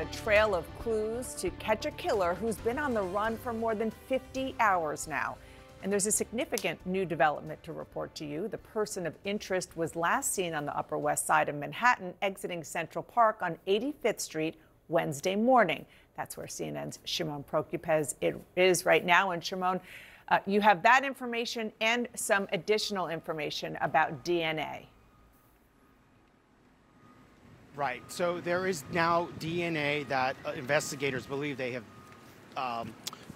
A trail of clues to catch a killer who's been on the run for more than 50 hours now. And there's a significant new development to report to you. The person of interest was last seen on the Upper West Side of Manhattan, exiting Central Park on 85th Street Wednesday morning. That's where CNN's Shimon Prokupecz is right now. And Shimon, you have that information and some additional information about DNA. Right. So there is now DNA that investigators believe they have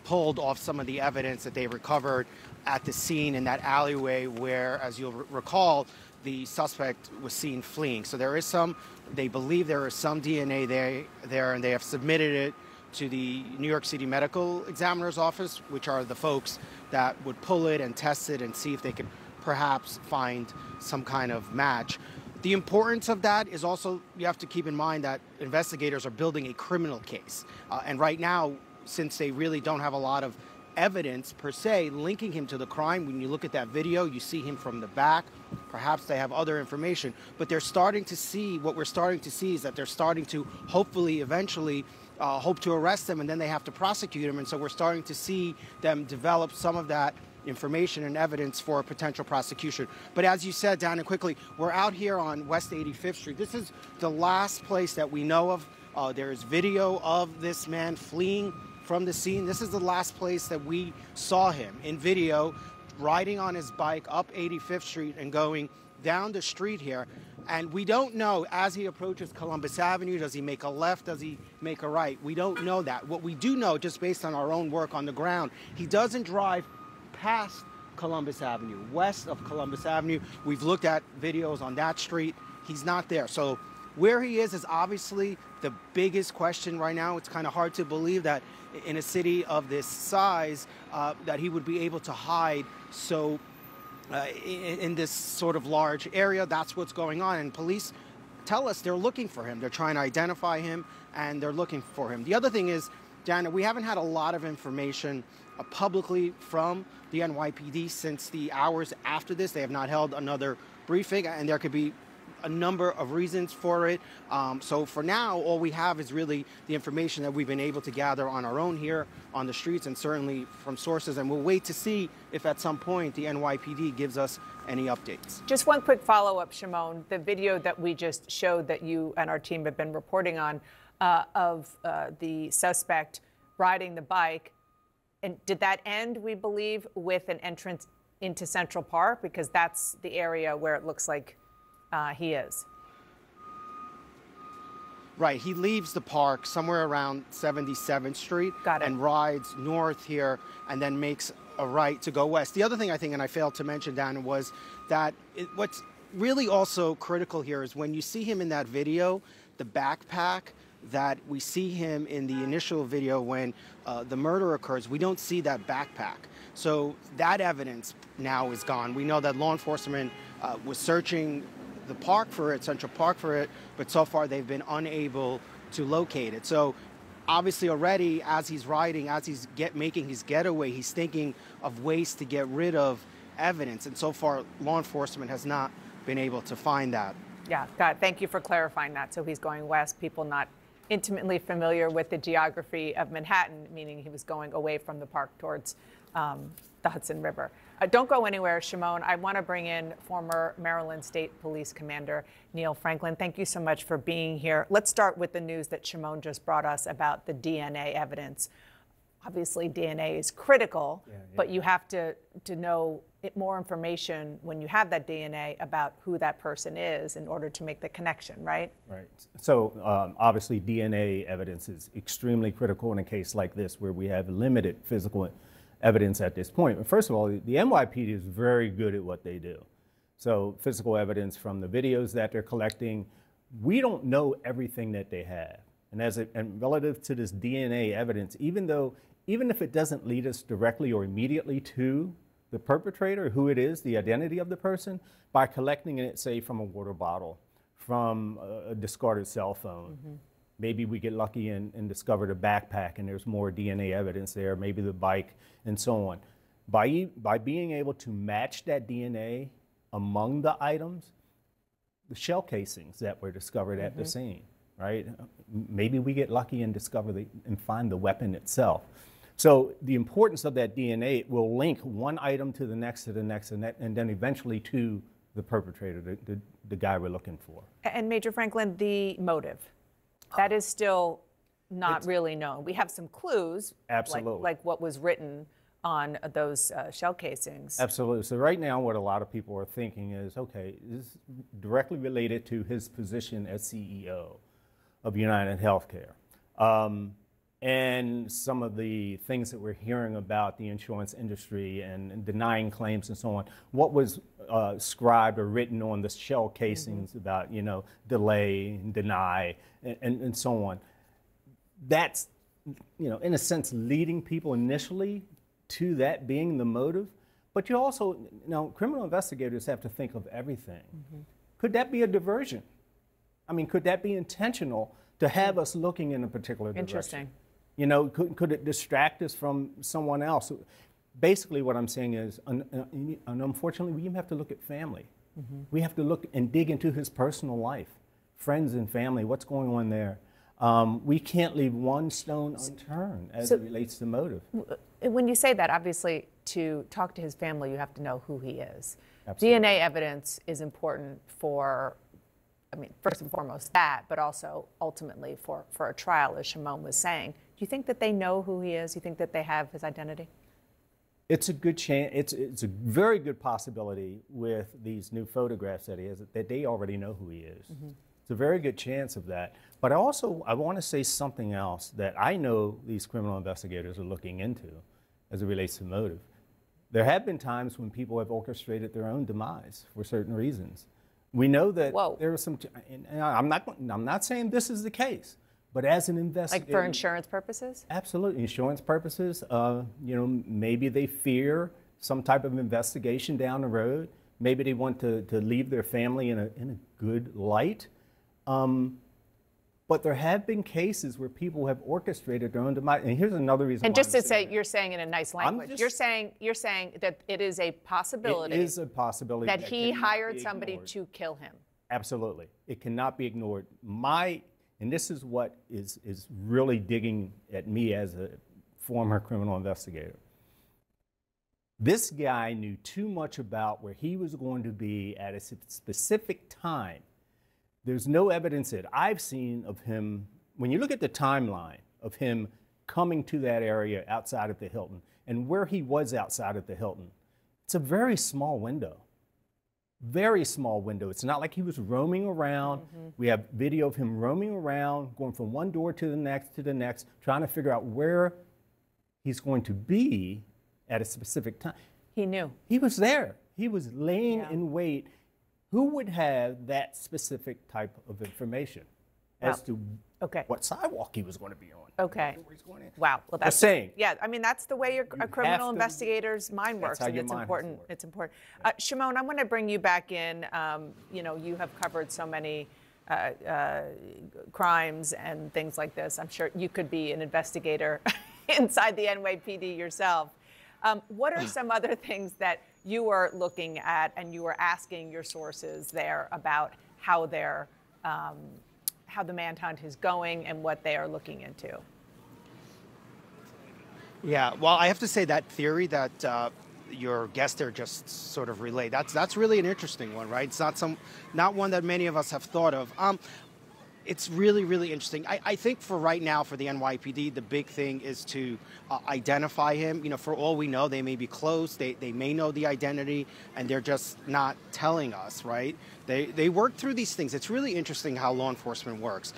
pulled off some of the evidence that they recovered at the scene in that alleyway where, as you'll recall, the suspect was seen fleeing. So there is they believe there is some DNA there, and they have submitted it to the New York City Medical Examiner's Office, which are the folks that would pull it and test it and see if they could perhaps find some kind of match. The importance of that is also, you have to keep in mind that investigators are building a criminal case. And right now, since they really don't have a lot of evidence per se linking him to the crime, when you look at that video, you see him from the back. Perhaps they have other information, but they're starting to see, what we're starting to see is that they're starting to hopefully eventually hope to arrest him, and then they have to prosecute him. And so we're starting to see them develop some of that information and evidence for a potential prosecution. But as you said, Dana, quickly, we're out here on West 85th Street. This is the last place that we know of. There is video of this man fleeing from the scene. This is the last place that we saw him in video, riding on his bike up 85th Street and going down the street here. And we don't know, as he approaches Columbus Avenue, does he make a left, does he make a right? We don't know that. What we do know, just based on our own work on the ground, he doesn't drive past Columbus Avenue, west of Columbus Avenue. We've looked at videos on that street. He's not there. So where he is obviously the biggest question right now. It's kind of hard to believe that in a city of this size that he would be able to hide so in this sort of large area. That's what's going on. And police tell us they're looking for him. They're trying to identify him, and they're looking for him. The other thing is, Dana, we haven't had a lot of information publicly from the NYPD since the hours after this. They have not held another briefing, and there could be a number of reasons for it. So for now, all we have is really the information that we've been able to gather on our own here on the streets, and certainly from sources. And we'll wait to see if at some point the NYPD gives us any updates. Just one quick follow-up, Shimon. The video that we just showed that you and our team have been reporting on of the suspect riding the bike, and did that end, we believe, with an entrance into Central Park? Because that's the area where it looks like he is. Right. He leaves the park somewhere around 77th Street and rides north here and then makes a right to go west. The other thing I think, and I failed to mention, Dan, was that what's really also critical here is when you see him in that video, the backpack that we see him in the initial video when the murder occurs, we don't see that backpack. So that evidence now is gone. We know that law enforcement was searching the park for it, Central Park for it, but so far they've been unable to locate it. So obviously already as he's riding, as he's making his getaway, he's thinking of ways to get rid of evidence. And so far, law enforcement has not been able to find that. Yeah, thank you for clarifying that. So he's going west, people not intimately familiar with the geography of Manhattan, meaning he was going away from the park towards the Hudson River. Don't go anywhere, Shimon. I want to bring in former Maryland State Police Commander Neil Franklin. Thank you so much for being here. Let's start with the news that Shimon just brought us about the DNA evidence. Obviously, DNA is critical, but you have to know more information when you have that DNA about who that person is in order to make the connection, right? Right. So obviously, DNA evidence is extremely critical in a case like this where we have limited physical evidence at this point. First of all, the NYPD is very good at what they do. So physical evidence from the videos that they're collecting, we don't know everything that they have. And relative to this DNA evidence, even if it doesn't lead us directly or immediately to the perpetrator, who it is, the identity of the person, by collecting it, say, from a water bottle, from a discarded cell phone. Maybe we get lucky and discover the backpack and there's more DNA evidence there, maybe the bike and so on. By being able to match that DNA among the items, the shell casings that were discovered at the scene, right? Maybe we get lucky and discover and find the weapon itself. So the importance of that DNA will link one item to the next, to the next, and then eventually to the perpetrator, the guy we're looking for. And Major Franklin, the motive, that is still not really known. We have some clues, Absolutely. like what was written on those shell casings. Absolutely. So right now what a lot of people are thinking is, okay, this is directly related to his position as CEO of United Healthcare. And some of the things that we're hearing about the insurance industry and denying claims and so on. What was scribed or written on the shell casings about, delay and deny and so on. That's, in a sense, leading people initially to that being the motive. But you also, criminal investigators have to think of everything. Could that be a diversion? I mean, could that be intentional to have us looking in a particular direction? Interesting. Could it distract us from someone else? Basically, what I'm saying is, and unfortunately, we even have to look at family. We have to look and dig into his personal life, friends and family, what's going on there. We can't leave one stone unturned as it relates to motive. When you say that, obviously, to talk to his family, you have to know who he is. Absolutely. DNA evidence is important for, first and foremost that, but also ultimately for a trial, as Shimon was saying. Do you think that they know who he is? Do you think that they have his identity? It's a good chance. It's a very good possibility with these new photographs that he has that they already know who he is. It's a very good chance of that. But I want to say something else that I know these criminal investigators are looking into as it relates to motive. There have been times when people have orchestrated their own demise for certain reasons. We know that there are some, and I'm not saying this is the case, but as an investigator. Like for insurance purposes? Absolutely, insurance purposes. Maybe they fear some type of investigation down the road. Maybe they want to leave their family in a good light. But there have been cases where people have orchestrated their own demise. And here's another reason. And just to say, you're saying in a nice language, you're saying that it is a possibility. It is a possibility that he hired somebody to kill him. Absolutely, it cannot be ignored. And this is what is really digging at me as a former criminal investigator. This guy knew too much about where he was going to be at a specific time. There's no evidence that I've seen of him, when you look at the timeline of him coming to that area outside of the Hilton and where he was outside of the Hilton, it's a very small window. Very small window. It's not like he was roaming around. We have video of him roaming around, going from one door to the next, trying to figure out where he's going to be at a specific time. He knew. He was there. He was laying in wait. Who would have that specific type of information as to what sidewalk he was going to be on? Okay. Where he's going in? Wow. Well, that's saying. Yeah, that's the way a criminal investigator's mind works, and it's important. It's important. Shimon, I'm going to bring you back in. You have covered so many crimes and things like this. I'm sure you could be an investigator inside the NYPD yourself. What are some other things that you are looking at and you are asking your sources there about how the manhunt is going and what they are looking into? Yeah, well, I have to say that theory that your guest there just sort of relayed, that's really an interesting one, right? It's not one that many of us have thought of. It's really, really interesting. I think for right now, for the NYPD, the big thing is to identify him. For all we know, they may be close. They may know the identity, and they're just not telling us, right? They work through these things. It's really interesting how law enforcement works.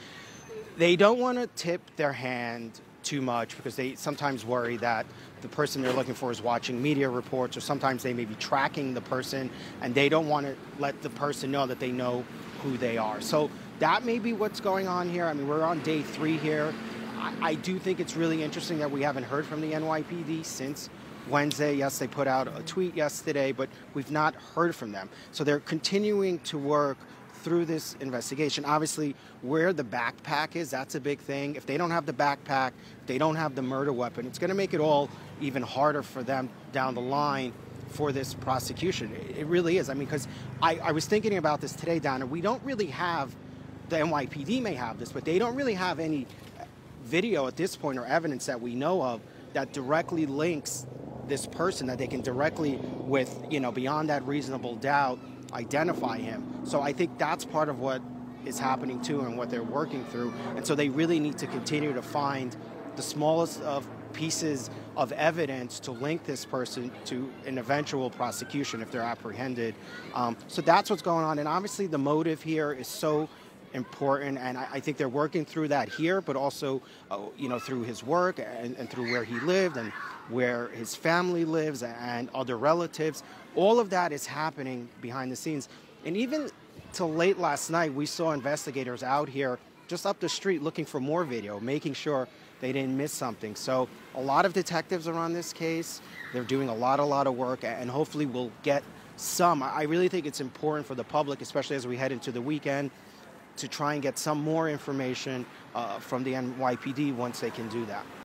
They don't want to tip their hand too much because they sometimes worry that the person they're looking for is watching media reports, or sometimes they may be tracking the person, and they don't want to let the person know that they know who they are. So that may be what's going on here. I mean, we're on day 3 here. I do think it's really interesting that we haven't heard from the NYPD since Wednesday. Yes, they put out a tweet yesterday, but we've not heard from them. So they're continuing to work through this investigation. Obviously, where the backpack is, that's a big thing. If they don't have the backpack, if they don't have the murder weapon, it's going to make it all even harder for them down the line for this prosecution. It really is. I mean, because I was thinking about this today, Donna. We don't really have the NYPD may have this, but they don't really have any video at this point or evidence that we know of that directly links this person, that they can directly, with, you know, beyond that reasonable doubt, identify him. So I think that's part of what is happening too and what they're working through. And so they really need to continue to find the smallest of pieces of evidence to link this person to an eventual prosecution if they're apprehended. So that's what's going on. And obviously the motive here is so important, and I think they're working through that here, but also, you know, through his work and through where he lived and where his family lives and other relatives. All of that is happening behind the scenes. And even till late last night, we saw investigators out here just up the street looking for more video, making sure they didn't miss something. So a lot of detectives are on this case. They're doing a lot of work, and hopefully we'll get some. I really think it's important for the public, especially as we head into the weekend, to try and get some more information from the NYPD once they can do that.